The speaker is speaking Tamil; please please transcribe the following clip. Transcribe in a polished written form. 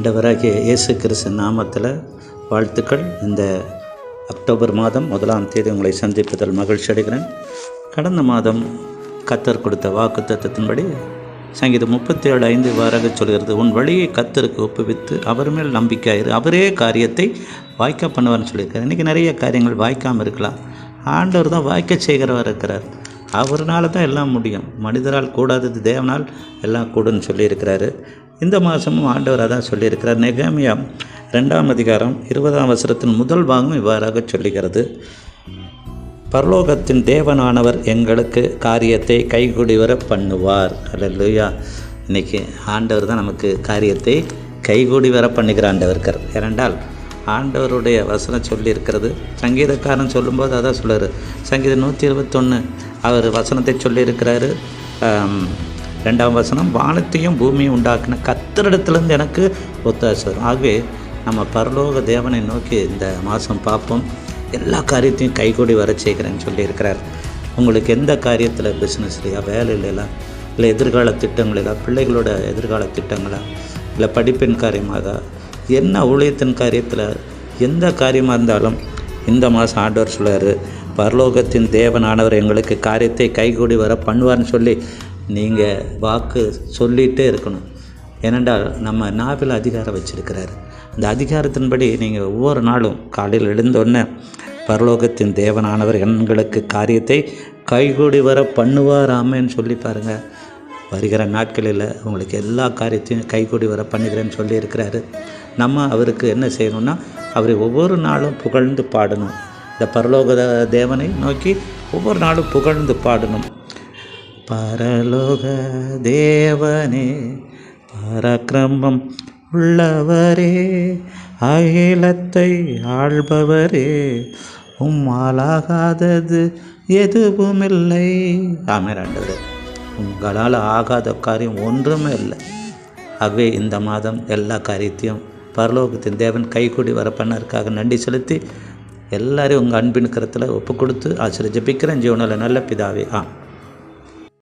ஆண்டவராகிய இயேசு கிறிஸ்து நாமத்தில் வாழ்த்துக்கள். இந்த அக்டோபர் மாதம் 1ஆம் தேதி உங்களை சந்திப்பதில் மகிழ்ச்சி அடைகிறேன். கடந்த மாதம் கர்த்தர் கொடுத்த வாக்குத்தத்தத்தின்படி சங்கீதம் 37:5 வாராக சொல்கிறது, உன் வழியை கர்த்தருக்கு ஒப்புவித்து அவர் மேல் நம்பிக்கையாயிரு, அவரே காரியத்தை வாய்க்க பண்ணுவார்னு சொல்லியிருக்காரு. இன்றைக்கி நிறைய காரியங்கள் வாய்க்காமல் இருக்கலாம். ஆண்டவர் தான் வாய்க்க செய்கிறவர் இருக்கிறார். அவர்னால தான் எல்லாம் முடியும். மனிதரால் கூடாதது தேவனால் எல்லாம் கூடுன்னு சொல்லியிருக்கிறாரு. இந்த மாதமும் ஆண்டவர் அதான் சொல்லியிருக்கிறார். நெகேமியா 2ஆம் அதிகாரம் 20ஆம் வசனத்தின் முதல் பாகம் இவ்வாறாக சொல்லுகிறது, பரலோகத்தின் தேவனானவர் எங்களுக்கு காரியத்தை கைகூடி வர பண்ணுவார். அல்லேலூயா. இன்றைக்கி ஆண்டவர் தான் நமக்கு காரியத்தை கைகூடி வர பண்ணுகிற ஆண்டவர் இருக்கார். ஏனென்றால் ஆண்டவருடைய வசனம் சொல்லியிருக்கிறது. சங்கீதக்காரன் சொல்லும்போது அதான் சொல்லுவார். சங்கீதம் 121 அவர் வசனத்தை சொல்லியிருக்கிறாரு. 2ஆம் வசனம், வானத்தையும் பூமியும் உண்டாக்கின கர்த்தரிடத்திலிருந்து எனக்கு ஒத்தாசை வரும். ஆகவே நம்ம பரலோக தேவனை நோக்கி இந்த மாதம் பார்ப்போம். எல்லா காரியத்தையும் கைகூடி வர செய்கிறேன்னு சொல்லியிருக்கிறார். உங்களுக்கு எந்த காரியத்தில் பிஸ்னஸ் இல்லையா, வேலை இல்லையா, இல்லை எதிர்கால திட்டங்களா, பிள்ளைகளோட எதிர்கால திட்டங்களா, இல்லை படிப்பின் காரியமாக, என்ன ஊழியத்தின் காரியத்தில் எந்த காரியமாக இருந்தாலும் இந்த மாதம் ஆண்டவர் சொல்கிறார், பரலோகத்தின் தேவனானவர் எங்களுக்கு காரியத்தை கைகூடி வர பண்ணுவார்னு சொல்லி நீங்கள் வாக்கு சொல்லிகிட்டே இருக்கணும். ஏனென்றால் நம்ம நாவில் அதிகாரம் வச்சிருக்கிறாரு. அந்த அதிகாரத்தின்படி நீங்கள் ஒவ்வொரு நாளும் காலையில் எழுந்தோடனே பரலோகத்தின் தேவனானவர் எங்களுக்கு காரியத்தை கைகூடி வர பண்ணுவார் ஆமேன்னு சொல்லி பாருங்கள். வருகிற நாட்களில் உங்களுக்கு எல்லா காரியத்தையும் கைகூடி வர பண்ணுகிறேன்னு சொல்லியிருக்கிறாரு. நம்ம அவருக்கு என்ன செய்யணும்னா, அவரை ஒவ்வொரு நாளும் புகழ்ந்து பாடணும். இந்த பரலோக தேவனை நோக்கி ஒவ்வொரு நாளும் புகழ்ந்து பாடணும். பரலோக தேவனே, பராக்கிரமம் உள்ளவரே, அகிலத்தை ஆள்பவரே, உம்மாலாகாதது எதுவுமில்லை. ஆமென். ஆண்டவரே, உங்களால் ஆகாத காரியம் ஒன்றுமே இல்லை. ஆகவே இந்த மாதம் எல்லா காரியத்தையும் பரலோகத்தின் தேவன் கைகூடி வர பண்ணதற்காக நன்றி செலுத்தி எல்லாரையும் உங்கள் அன்பின் கரத்தில் ஒப்பு கொடுத்து ஆசிரியர் ஜெபிக்கிறேன். ஜீவனில் நல்ல பிதாவே.